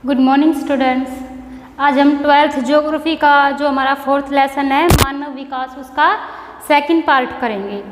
Good morning students. आज हम 12th geography का जो हमारा 4th लेसन है मानव विकास, उसका सेकंड पार्ट करेंगे।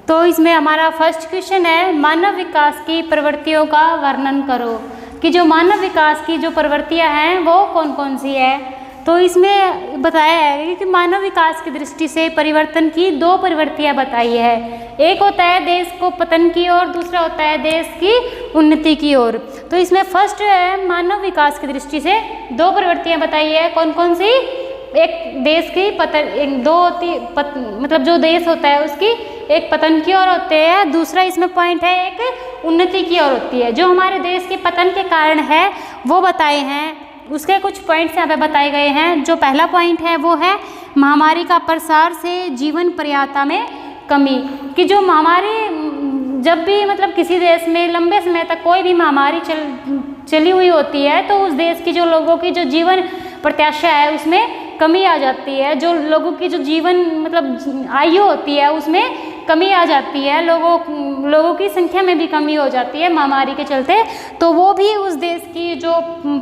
तो इसमें हमारा फर्स्ट क्वेश्चन है, मानव विकास की प्रवृत्तियों का वर्णन करो। कि जो मानव विकास की जो प्रवृत्तियां हैं वो कौन कौन सी है। तो इसमें बताया है कि मानव विकास की दृष्टि से परिवर्तन की दो प्रवृत्तियां बताई है। एक होता है देश को पतन की ओर, दूसरा होता है देश की उन्नति की ओर। तो इसमें फर्स्ट है, मानव विकास की दृष्टि से दो प्रवृत्तियां बताई है। कौन कौन सी? एक देश की पतन, एक दो मतलब जो देश होता है उसकी एक पतन की ओर होते हैं, दूसरा इसमें पॉइंट है एक उन्नति की ओर होती है। जो हमारे देश के पतन के कारण है वो बताए हैं, उसके कुछ पॉइंट्स यहाँ पे बताए गए हैं। जो पहला पॉइंट है वो है महामारी का प्रसार से जीवन पर्यायता में कमी। कि जो महामारी जब भी मतलब किसी देश में लंबे समय तक कोई भी महामारी चली हुई होती है तो उस देश की जो लोगों की जो जीवन प्रत्याशा है उसमें कमी आ जाती है। जो लोगों की जो जीवन मतलब आयु होती है उसमें कमी आ जाती है, लोगों की संख्या में भी कमी हो जाती है महामारी के चलते। तो वो भी उस देश की जो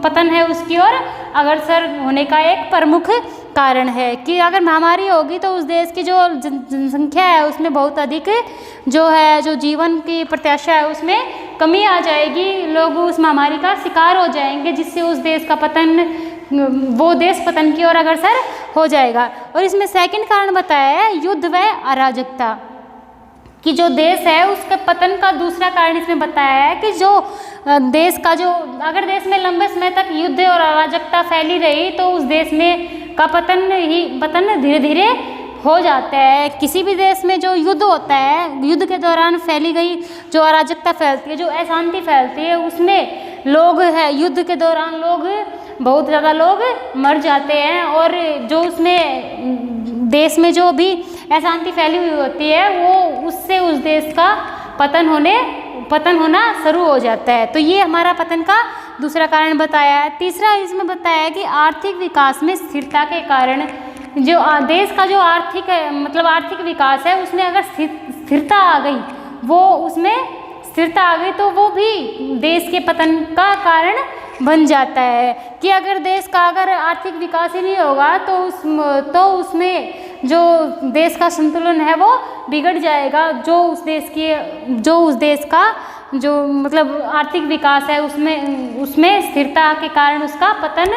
पतन है उसकी ओर अग्रसर होने का एक प्रमुख कारण है। कि अगर महामारी होगी तो उस देश की जो जनसंख्या है उसमें बहुत अधिक जो जीवन की प्रत्याशा है उसमें कमी आ जाएगी, लोग उस महामारी का शिकार हो जाएंगे, जिससे उस देश का पतन, वो देश पतन की ओर अग्रसर हो जाएगा। और इसमें सेकंड कारण बताया है युद्ध व अराजकता। कि जो देश है उसके पतन का दूसरा कारण इसमें बताया है कि जो देश का जो अगर देश में लंबे समय तक युद्ध और अराजकता फैली रही तो उस देश में का पतन धीरे धीरे हो जाता है। किसी भी देश में जो युद्ध होता है, युद्ध के दौरान फैली गई जो अराजकता फैलती है, जो अशांति फैलती है, उसमें लोग है युद्ध के दौरान लोग बहुत ज़्यादा लोग मर जाते हैं। और जो उसमें देश में जो भी अशांति फैली हुई होती है वो उससे उस देश का पतन होना शुरू हो जाता है। तो ये हमारा पतन का दूसरा कारण बताया है। तीसरा इसमें बताया है कि आर्थिक विकास में स्थिरता के कारण जो देश का जो आर्थिक विकास है उसमें अगर स्थिरता आ गई, वो उसमें स्थिरता आ गई तो वो भी देश के पतन का कारण बन जाता है। कि अगर देश का अगर आर्थिक विकास ही नहीं होगा तो उसमें जो देश का संतुलन है वो बिगड़ जाएगा। जो उस देश का जो मतलब आर्थिक विकास है उसमें स्थिरता के कारण उसका पतन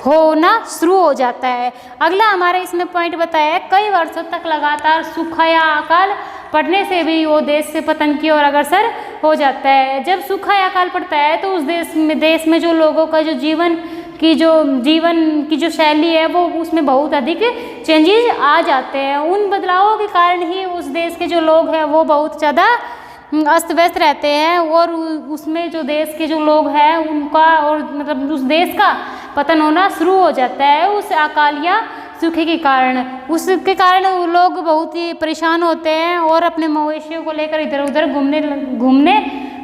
होना शुरू हो जाता है। अगला हमारा इसमें पॉइंट बताया है, कई वर्षों तक लगातार सूखा या अकाल पड़ने से भी वो देश से पतन की ओर अग्रसर हो जाता है। जब सूखा या अकाल पड़ता है तो उस देश में जो लोगों का जो जीवन की जो शैली है वो उसमें बहुत अधिक चेंजेस आ जाते हैं। उन बदलावों के कारण ही उस देश के जो लोग हैं वो बहुत ज़्यादा अस्त व्यस्त रहते हैं और उसमें जो देश के जो लोग हैं उनका और मतलब उस देश का पतन होना शुरू हो जाता है उस अकाल या सूखे के कारण। उसके कारण वो लोग बहुत ही परेशान होते हैं और अपने मवेशियों को लेकर इधर उधर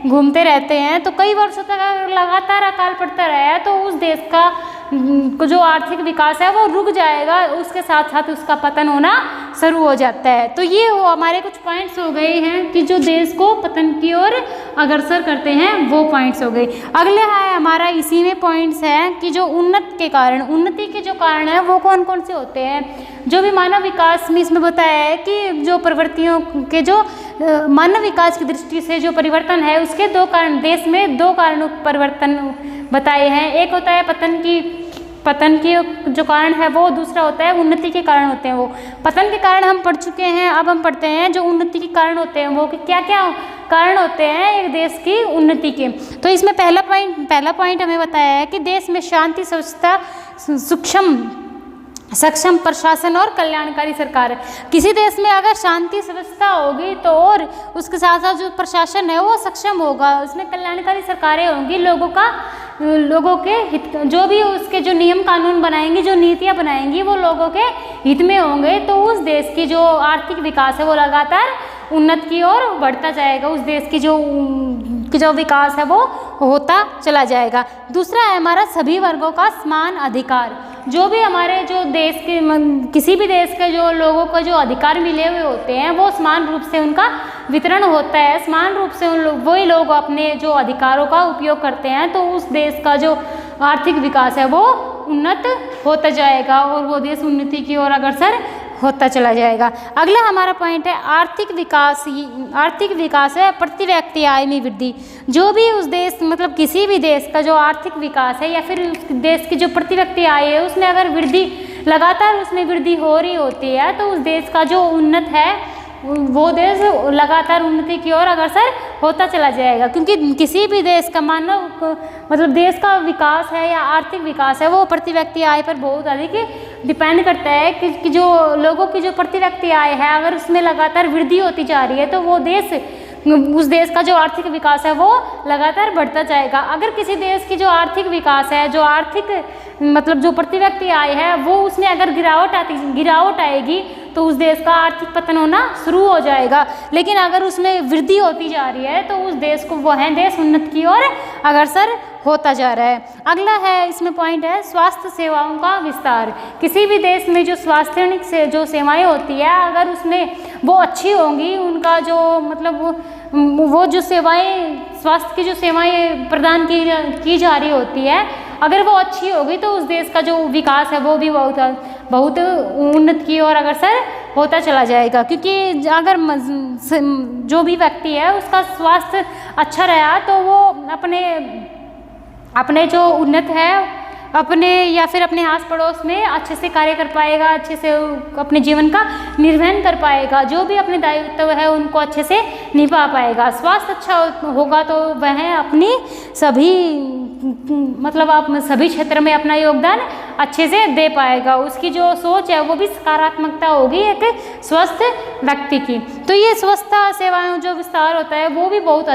घूमते रहते हैं। तो कई वर्षों तक अगर लगातार अकाल पड़ता रहा तो उस देश का जो आर्थिक विकास है वो रुक जाएगा, उसके साथ साथ उसका पतन होना शुरू हो जाता है। तो ये वो हमारे कुछ पॉइंट्स हो गए हैं कि जो देश को पतन की ओर अग्रसर करते हैं, वो पॉइंट्स हो गए। अगले है हमारा इसी में पॉइंट्स हैं कि जो उन्नति के जो कारण है वो कौन कौन से होते हैं। जो भी मानव विकास में इसमें बताया है कि जो प्रवृत्तियों के जो मानव विकास की दृष्टि से जो परिवर्तन है उसके दो कारण, देश में दो कारणों परिवर्तन बताए हैं। एक होता है पतन की जो कारण है वो, दूसरा होता है उन्नति के कारण होते हैं वो। पतन के कारण हम पढ़ चुके हैं, अब हम पढ़ते हैं जो उन्नति के कारण होते हैं वो कि क्या क्या कारण होते हैं एक देश की उन्नति के। तो इसमें पहला पॉइंट हमें बताया है कि देश में शांति, स्वच्छता, सक्षम प्रशासन और कल्याणकारी सरकार। किसी देश में अगर शांति व्यवस्था होगी तो और उसके साथ साथ जो प्रशासन है वो सक्षम होगा, उसमें कल्याणकारी सरकारें होंगी, लोगों के हित, जो भी उसके जो नियम कानून बनाएंगी, जो नीतियां बनाएंगी वो लोगों के हित में होंगे। तो उस देश की जो आर्थिक विकास है वो लगातार उन्नत की ओर बढ़ता जाएगा, उस देश की जो विकास है वो होता चला जाएगा। दूसरा है हमारा सभी वर्गों का समान अधिकार। जो भी हमारे जो देश के किसी भी देश के जो लोगों को जो अधिकार मिले हुए होते हैं वो समान रूप से उनका वितरण होता है, समान रूप से वही लोग अपने जो अधिकारों का उपयोग करते हैं। तो उस देश का जो आर्थिक विकास है वो उन्नत होता जाएगा और वो देश उन्नति की ओर अग्रसर होता चला जाएगा। अगला हमारा पॉइंट है आर्थिक विकास है प्रति व्यक्ति आय में वृद्धि। जो भी उस देश मतलब किसी भी देश का जो आर्थिक विकास है या फिर उस देश की जो प्रति व्यक्ति आय है उसमें अगर वृद्धि लगातार उसमें वृद्धि हो रही होती है तो उस देश का जो उन्नत है वो देश लगातार उन्नति की ओर अग्रसर होता चला जाएगा। क्योंकि किसी भी देश का मानव मतलब देश का विकास है या आर्थिक विकास है वो प्रति व्यक्ति आय पर बहुत अधिक डिपेंड करता है कि जो लोगों की जो प्रति व्यक्ति आय है अगर उसमें लगातार वृद्धि होती जा रही है तो वो देश उस देश का जो आर्थिक विकास है वो लगातार बढ़ता जाएगा। अगर किसी देश की जो आर्थिक विकास है जो आर्थिक मतलब जो प्रति व्यक्ति आय है वो उसमें अगर गिरावट आएगी तो उस देश का आर्थिक पतन होना शुरू हो जाएगा। लेकिन अगर उसमें वृद्धि होती जा रही है तो उस देश को वह देश उन्नत की ओर अग्रसर होता जा रहा है। अगला है इसमें पॉइंट है स्वास्थ्य सेवाओं का विस्तार। किसी भी देश में जो स्वास्थ्य से जो सेवाएं होती है अगर उसमें वो अच्छी होंगी उनका जो मतलब वो जो सेवाएं स्वास्थ्य की जो सेवाएं प्रदान की जा रही होती है अगर वो अच्छी होगी तो उस देश का जो विकास है वो भी बहुत उन्नत की ओर अग्रसर होता चला जाएगा। क्योंकि अगर जो भी व्यक्ति है उसका स्वास्थ्य अच्छा रहा तो वो अपने जो उन्नत है अपने या फिर अपने आस पड़ोस में अच्छे से कार्य कर पाएगा, अच्छे से अपने जीवन का निर्वहन कर पाएगा, जो भी अपने दायित्व है उनको अच्छे से निभा पाएगा। स्वास्थ्य अच्छा होगा तो वह अपनी सभी क्षेत्र में अपना योगदान अच्छे से दे पाएगा। उसकी जो सोच है वो भी सकारात्मकता होगी एक स्वस्थ व्यक्ति की। तो ये स्वच्छता सेवाओं जो विस्तार होता है वो भी बहुत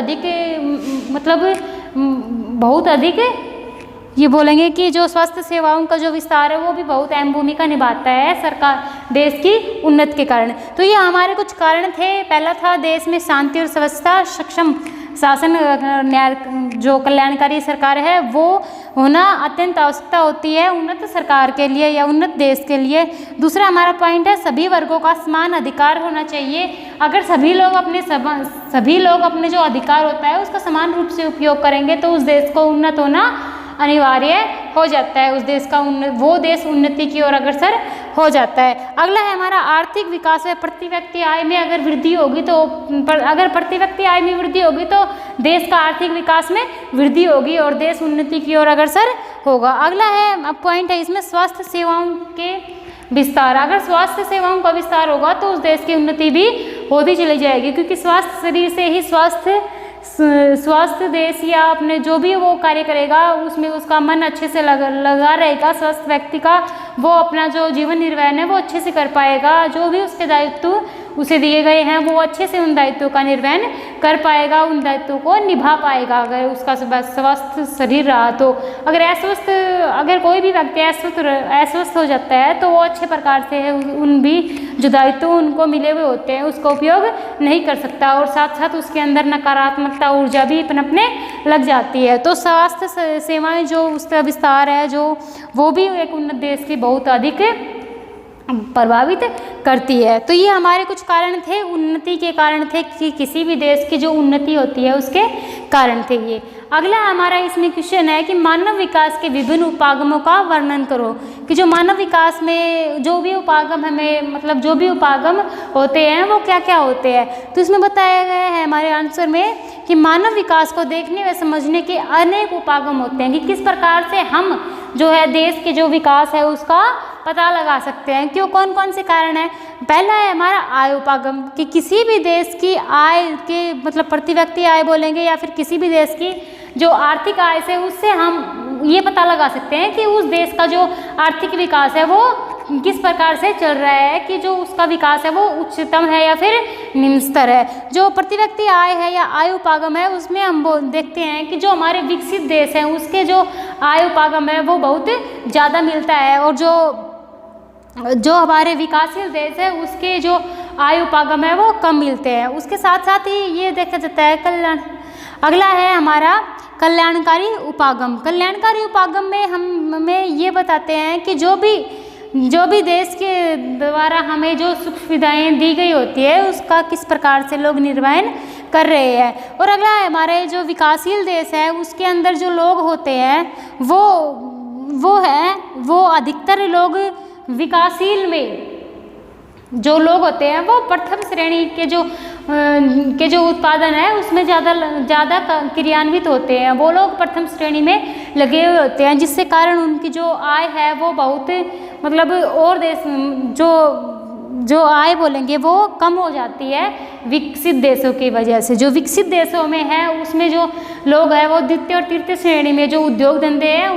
अधिक ये बोलेंगे कि जो स्वास्थ्य सेवाओं का जो विस्तार है वो भी बहुत अहम भूमिका निभाता है सरकार देश की उन्नति के कारण। तो ये हमारे कुछ कारण थे। पहला था देश में शांति और व्यवस्था, सक्षम शासन, न्याय जो कल्याणकारी सरकार है वो होना अत्यंत आवश्यकता होती है उन्नत सरकार के लिए या उन्नत देश के लिए। दूसरा हमारा पॉइंट है सभी वर्गों का समान अधिकार होना चाहिए। अगर सभी लोग अपने जो अधिकार होता है उसका समान रूप से उपयोग करेंगे तो उस देश को उन्नत होना अनिवार्य हो जाता है। उस देश का वो देश उन्नति की ओर अग्रसर हो जाता है। अगला है हमारा आर्थिक विकास है प्रति व्यक्ति आय में अगर वृद्धि होगी तो अगर प्रति व्यक्ति आय में वृद्धि होगी तो देश का आर्थिक विकास में वृद्धि होगी और देश उन्नति की ओर अग्रसर होगा। अगला है पॉइंट है इसमें स्वास्थ्य सेवाओं के विस्तार। अगर स्वास्थ्य सेवाओं का विस्तार होगा तो उस देश की उन्नति भी होती चली जाएगी। क्योंकि स्वास्थ्य शरीर से ही स्वास्थ्य देश या अपने जो भी वो कार्य करेगा उसमें उसका मन अच्छे से लगा रहेगा। स्वस्थ व्यक्ति का वो अपना जो जीवन निर्वहन है वो अच्छे से कर पाएगा। जो भी उसके दायित्व उसे दिए गए हैं वो अच्छे से उन दायित्वों का निर्वहन कर पाएगा, उन दायित्वों को निभा पाएगा। अगर उसका स्वस्थ शरीर रहा तो अगर कोई भी व्यक्ति अस्वस्थ हो जाता है तो वो अच्छे प्रकार से उन भी जो दायित्व उनको मिले हुए होते हैं उसका उपयोग नहीं कर सकता और साथ साथ उसके अंदर नकारात्मकता ऊर्जा भी पनपने लग जाती है। तो स्वास्थ्य सेवाएं जो उसका विस्तार है जो वो भी एक उन्नत देश की बहुत अधिक प्रभावित करती है। तो ये हमारे कुछ कारण थे, उन्नति के कारण थे कि किसी भी देश की जो उन्नति होती है उसके कारण थे ये। अगला हमारा इसमें क्वेश्चन है कि मानव विकास के विभिन्न उपागमों का वर्णन करो। कि जो मानव विकास में जो भी उपागम जो भी उपागम होते हैं वो क्या क्या होते हैं। तो इसमें बताया गया है हमारे आंसर में कि मानव विकास को देखने व समझने के अनेक उपागम होते हैं कि किस प्रकार से हम जो है देश के जो विकास है उसका पता लगा सकते हैं। क्यों, कौन कौन से कारण हैं। पहला है हमारा आय उपागम कि किसी भी देश की आय के प्रति व्यक्ति आय बोलेंगे या फिर किसी भी देश की जो आर्थिक आय से उससे हम ये पता लगा सकते हैं कि उस देश का जो आर्थिक विकास है वो किस प्रकार से चल रहा है, कि जो उसका विकास है वो उच्चतम है या फिर निम्न स्तर है। जो प्रति व्यक्ति आय है या आय उपागम है उसमें हम देखते हैं कि जो हमारे विकसित देश हैं उसके जो आय उपागम है वो बहुत ज़्यादा मिलता है और जो हमारे विकासशील देश है उसके जो आय उपागम है वो कम मिलते हैं। उसके साथ साथ ही ये देखा जाता है अगला है हमारा कल्याणकारी उपागम। कल्याणकारी उपागम में हमें ये बताते हैं कि जो भी देश के द्वारा हमें जो सुख सुविधाएं दी गई होती है उसका किस प्रकार से लोग निर्वहन कर रहे हैं। और अगला है हमारे जो विकासशील देश है उसके अंदर जो लोग होते हैं वो अधिकतर लोग विकासशील में जो लोग होते हैं वो प्रथम श्रेणी के जो उत्पादन है उसमें ज़्यादा क्रियान्वित होते हैं। वो लोग प्रथम श्रेणी में लगे हुए होते हैं, जिससे कारण उनकी जो आय है वो बहुत मतलब और देश जो आय बोलेंगे वो कम हो जाती है विकसित देशों की वजह से। जो विकसित देशों में है उसमें जो लोग हैं वो द्वितीय और तृतीय श्रेणी में जो उद्योग धंधे हैं